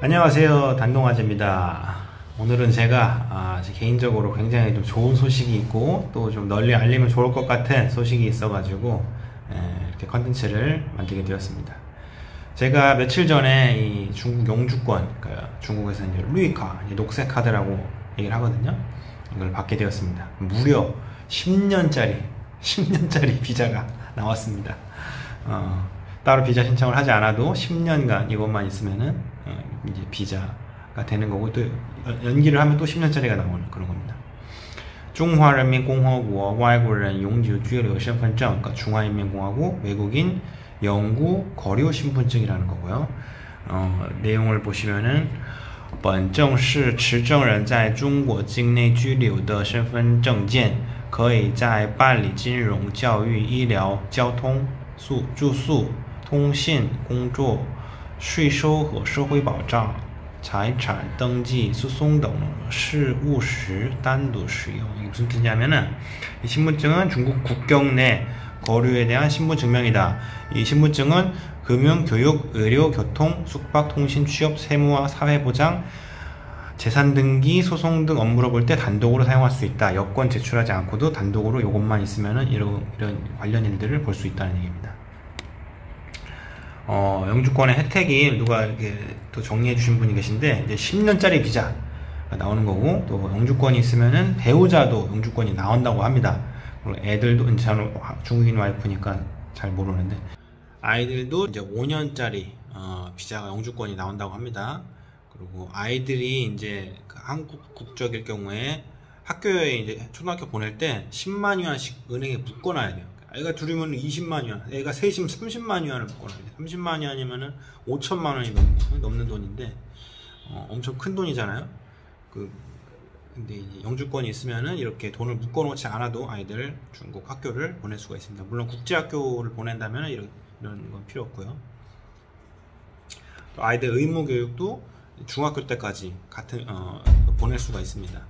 안녕하세요, 단동아재입니다. 오늘은 제가 개인적으로 굉장히 좀 좋은 소식이 있고 또 좀 널리 알리면 좋을 것 같은 소식이 있어가지고 이렇게 컨텐츠를 만들게 되었습니다. 제가 며칠 전에 이 중국 영주권, 그러니까 중국에서 이제 루이카, 녹색 카드라고 얘기를 하거든요. 이걸 받게 되었습니다. 무려 10년짜리 비자가 나왔습니다. 따로 비자 신청을 하지 않아도 10년간 이것만 있으면은 이제 비자가 되는 거고, 또 연기를 하면 또 10년짜리가 나오는 그런 겁니다. 中华人民共和国外国人永久居留身份证, 그러니까 중화인민공화국 외국인 영구 거류 신분증이라는 거고요. 내용을 보시면은 本证是持证人在中国境内居留的身份证件，可以在办理金融、教育、医疗、交通、住宿、通信、工作、税收和社会保障、财产登记、诉讼等事务时单独使用. 이게 무슨 뜻이냐면은 이 신분증은 중국 국경 내 거류에 대한 신분증명이다. 이 신분증은 금융, 교육, 의료, 교통, 숙박, 통신, 취업, 세무와 사회보장, 재산 등기, 소송 등 업무를 볼 때 단독으로 사용할 수 있다. 여권 제출하지 않고도 단독으로 이것만 있으면은 이런 관련 일들을 볼 수 있다는 얘기입니다. 영주권의 혜택이 누가 이렇게 또 정리해 주신 분이 계신데, 이제 10년짜리 비자가 나오는 거고, 또 영주권이 있으면은 배우자도 영주권이 나온다고 합니다. 그리고 애들도, 이제 저는 중국인 와이프니까 잘 모르는데, 아이들도 이제 5년짜리 비자가 영주권이 나온다고 합니다. 그리고 아이들이 이제 한국 국적일 경우에 학교에 이제 초등학교 보낼 때 10만 위안씩 은행에 묶어놔야 돼요. 애가 둘이면 20만 위안, 애가 셋이면 30만 위안을 묶어놔야 돼요. 30만 위안이면은 5천만 원이 넘는 돈인데, 엄청 큰 돈이잖아요. 근데 이제 영주권이 있으면은 이렇게 돈을 묶어놓지 않아도 아이들 중국 학교를 보낼 수가 있습니다. 물론 국제학교를 보낸다면 이런 건 필요 없고요. 또 아이들 의무 교육도 중학교 때까지 보낼 수가 있습니다.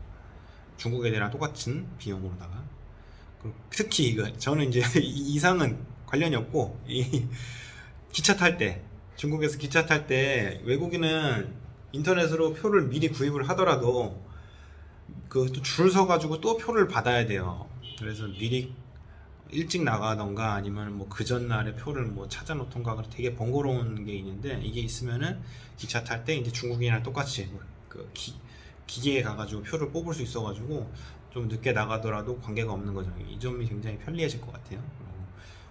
중국 애들이랑 똑같은 비용으로다가. 특히 이거 저는 이제 이상은 관련이 없고, 이 기차 탈 때, 중국에서 기차 탈 때 외국인은 인터넷으로 표를 미리 구입을 하더라도 그 줄 서가지고 또 표를 받아야 돼요. 그래서 미리 일찍 나가던가 아니면 뭐 그 전날에 표를 뭐 찾아 놓던가 되게 번거로운 게 있는데, 이게 있으면은 기차 탈 때 이제 중국인이랑 똑같이 그 기계에 가가지고 표를 뽑을 수 있어가지고 좀 늦게 나가더라도 관계가 없는 거죠. 이 점이 굉장히 편리해질 것 같아요.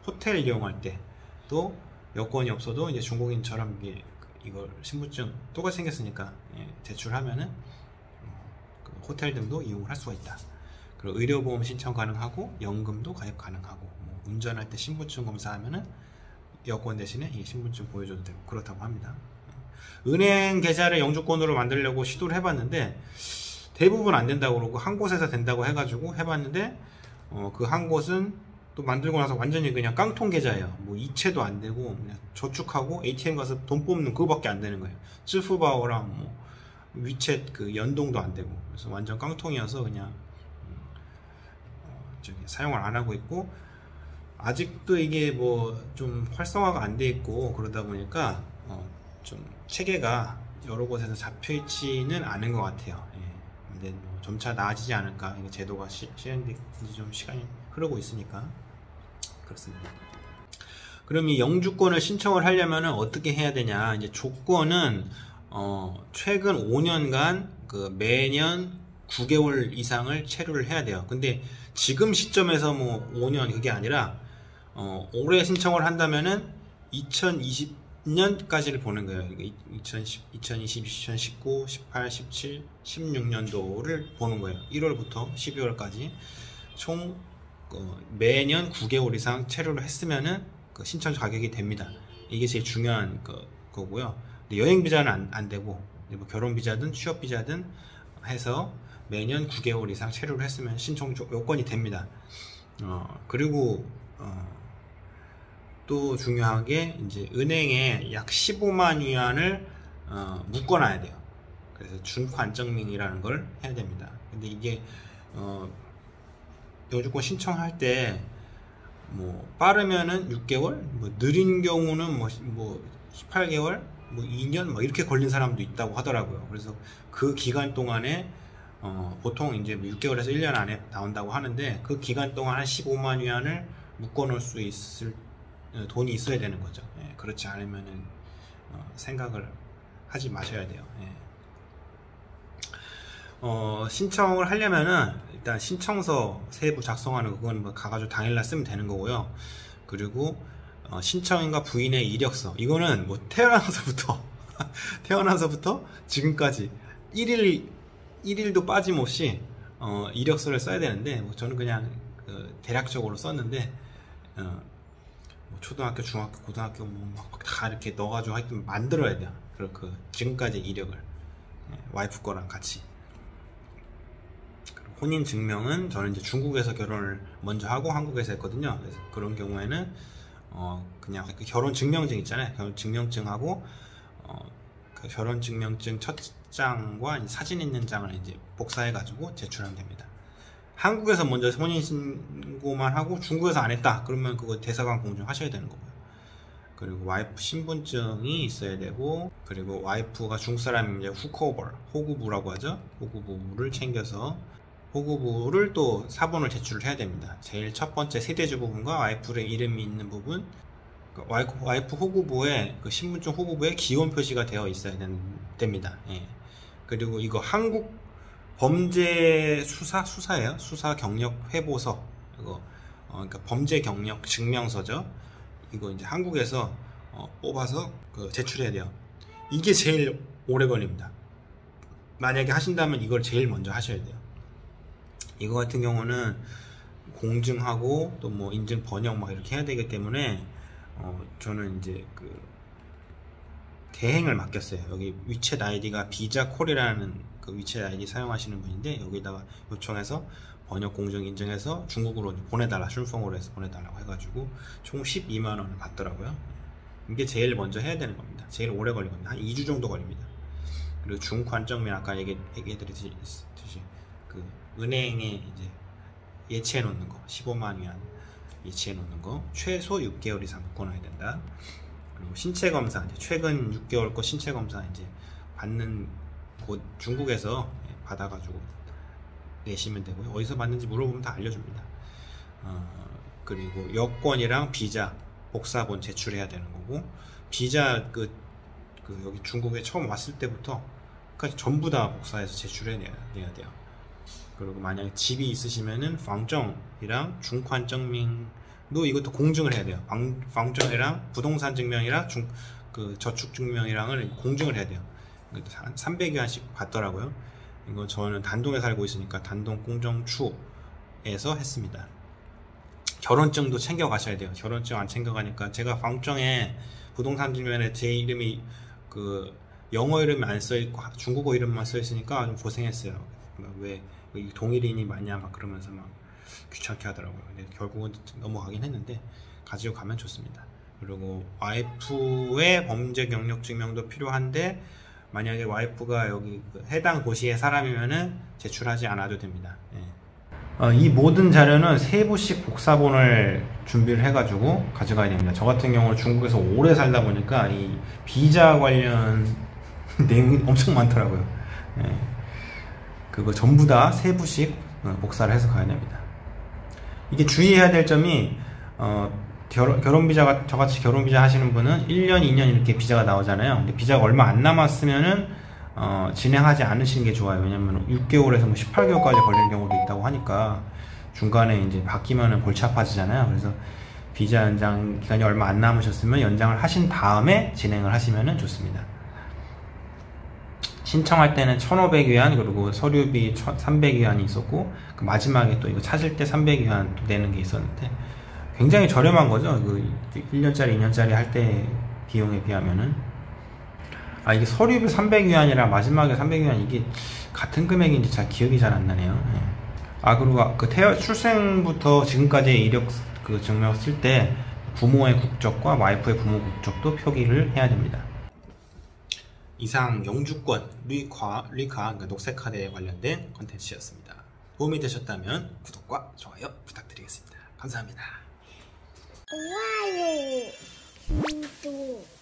호텔 이용할 때 또 여권이 없어도 이제 중국인처럼 이걸 신분증 똑같이 생겼으니까 제출하면은 호텔 등도 이용을 할 수가 있다. 그리고 의료보험 신청 가능하고 연금도 가입 가능하고, 운전할 때 신분증 검사하면은 여권 대신에 이 신분증 보여줘도 되고 그렇다고 합니다. 은행 계좌를 영주권으로 만들려고 시도를 해봤는데 대부분 안 된다고 그러고, 한 곳에서 된다고 해가지고 해봤는데 그 한 곳은 또 만들고 나서 완전히 그냥 깡통 계좌예요. 뭐 이체도 안 되고 그냥 저축하고 ATM 가서 돈 뽑는 그거밖에 안 되는 거예요. 쯔프바오랑 뭐 위챗 그 연동도 안 되고, 그래서 완전 깡통이어서 그냥 사용을 안 하고 있고, 아직도 이게 뭐 좀 활성화가 안 돼 있고 그러다 보니까 좀 체계가 여러 곳에서 잡혀 있지는 않은 것 같아요. 근데 뭐 점차 나아지지 않을까. 이게 제도가 실행되기 좀 시간이 흐르고 있으니까 그렇습니다. 그럼 이 영주권을 신청을 하려면 어떻게 해야 되냐? 이제 조건은 최근 5년간 그 매년 9개월 이상을 체류를 해야 돼요. 근데 지금 시점에서 뭐 5년 그게 아니라 올해 신청을 한다면은 2020년까지를 보는 거예요. 2020, 2019, 18, 17, 16년도를 보는 거예요. 1월부터 12월까지 총 매년 9개월 이상 체류를 했으면은 그 신청 자격이 됩니다. 이게 제일 중요한 거고요. 여행 비자는 안 되고, 뭐 결혼 비자든 취업 비자든 해서 매년 9개월 이상 체류를 했으면 신청 요건이 됩니다. 그리고 또 중요한 게 이제 은행에 약 15만 위안을 묶어놔야 돼요. 그래서 준관증명이라는 걸 해야 됩니다. 근데 이게 영주권 신청할 때 뭐 빠르면은 6개월, 뭐 느린 경우는 뭐 18개월, 뭐 2년 뭐 이렇게 걸린 사람도 있다고 하더라고요. 그래서 그 기간 동안에 보통 이제 6개월에서 1년 안에 나온다고 하는데, 그 기간 동안 한 15만 위안을 묶어 놓을 수 있을 돈이 있어야 되는 거죠. 예, 그렇지 않으면은 생각을 하지 마셔야 돼요. 예. 신청을 하려면은 일단 신청서 세부 작성하는 거, 그건 뭐 가가지고 당일날 쓰면 되는 거고요. 그리고 신청인과 부인의 이력서, 이거는 뭐 태어나서부터 지금까지 1일도 빠짐없이 이력서를 써야 되는데, 뭐 저는 그냥 대략적으로 썼는데, 뭐 초등학교, 중학교, 고등학교 뭐 다 이렇게 넣어가지고 하여튼 만들어야 돼요. 그 지금까지 이력을, 와이프 거랑 같이. 혼인 증명은 저는 이제 중국에서 결혼을 먼저 하고 한국에서 했거든요. 그래서 그런 경우에는 그냥 그 결혼 증명증 있잖아요. 결혼 증명증하고 그 결혼 증명증 첫 장과 사진 있는 장을 이제 복사해 가지고 제출하면 됩니다. 한국에서 먼저 혼인 신고만 하고 중국에서 안 했다 그러면 그거 대사관 공증 하셔야 되는 거고요. 그리고 와이프 신분증이 있어야 되고, 그리고 와이프가 중국 사람이면 이제 후커버, 호구부라고 하죠. 호구부를 챙겨서 호구부를 또 사본을 제출을 해야 됩니다. 제일 첫 번째 세대주 부분과 와이프의 이름이 있는 부분, 와이프 호구부에 그 신분증 호구부에 기원 표시가 되어 있어야 됩니다. 예. 그리고 이거 한국 범죄 수사예요. 수사 경력 회보서, 이거 그러니까 범죄 경력 증명서죠. 이거 이제 한국에서 뽑아서 제출해야 돼요. 이게 제일 오래 걸립니다. 만약에 하신다면 이걸 제일 먼저 하셔야 돼요. 이거 같은 경우는 공증하고 또 뭐 인증 번역 막 이렇게 해야 되기 때문에 저는 이제 그 대행을 맡겼어요. 여기 위챗 아이디가 비자콜이라는 그 위챗 아이디 사용하시는 분인데, 여기다가 요청해서 번역 공증 인증해서 중국으로 보내달라, 슌펑으로 해서 보내달라고 해가지고 총 12만 원을 받더라고요. 이게 제일 먼저 해야 되는 겁니다. 제일 오래 걸린 겁니다. 한 2주 정도 걸립니다. 그리고 중환정민, 아까 얘기해드렸듯이 그 은행에 이제 예치해 놓는 거, 15만 위안 예치해 놓는 거 최소 6개월 이상 묶어놔야 된다. 그리고 신체 검사, 이제 최근 6개월 거 신체 검사 이제 받는 곳 중국에서 받아가지고 내시면 되고요. 어디서 받는지 물어보면 다 알려줍니다. 그리고 여권이랑 비자 복사본 제출해야 되는 거고, 비자 여기 중국에 처음 왔을 때부터 까지 전부 다 복사해서 제출해내야 돼요. 그리고 만약에 집이 있으시면은 방정이랑 중환증명도 이것도 공증을 해야 돼요. 방정이랑 부동산 증명이랑 저축 증명이랑을 공증을 해야 돼요. 300위안씩 받더라고요. 이거 저는 단동에 살고 있으니까 단동 공정추에서 했습니다. 결혼증도 챙겨 가셔야 돼요. 결혼증 안 챙겨 가니까, 제가 방정에 부동산 증명에 제 이름이 그 영어 이름이 안 써 있고 중국어 이름만 써 있으니까 좀 고생했어요. 왜 동일인이 맞냐 막 그러면서 막 귀찮게 하더라고요. 근데 결국은 넘어가긴 했는데 가지고 가면 좋습니다. 그리고 와이프의 범죄 경력 증명도 필요한데, 만약에 와이프가 여기 해당 도시의 사람이면은 제출하지 않아도 됩니다. 예. 이 모든 자료는 세부씩 복사본을 준비를 해가지고 가져가야 됩니다. 저 같은 경우는 중국에서 오래 살다 보니까 이 비자 관련 내용이 엄청 많더라고요. 예. 그거 전부 다 세부씩 복사를 해서 가야 됩니다. 이게 주의해야 될 점이, 결혼비자가, 저같이 결혼비자 하시는 분은 1년, 2년 이렇게 비자가 나오잖아요. 근데 비자가 얼마 안 남았으면은, 진행하지 않으시는 게 좋아요. 왜냐면 6개월에서 뭐 18개월까지 걸리는 경우도 있다고 하니까, 중간에 이제 바뀌면은 골치 아파지잖아요. 그래서 비자 연장 기간이 얼마 안 남으셨으면 연장을 하신 다음에 진행을 하시면은 좋습니다. 신청할 때는 1,500위안, 그리고 서류비 300위안이 있었고, 그 마지막에 또 이거 찾을 때 300위안 내는 게 있었는데, 굉장히 저렴한 거죠. 그 1년짜리, 2년짜리 할 때 비용에 비하면은. 이게 서류비 300위안이랑 마지막에 300위안, 이게 같은 금액인지 잘 기억이 잘 안 나네요. 예. 그리고 그 출생부터 지금까지의 이력 증명 쓸 때 부모의 국적과 와이프의 부모 국적도 표기를 해야 됩니다. 이상 영주권, 리카, 그러니까 녹색카드에 관련된 컨텐츠였습니다. 도움이 되셨다면 구독과 좋아요 부탁드리겠습니다. 감사합니다. 좋아요, 구독.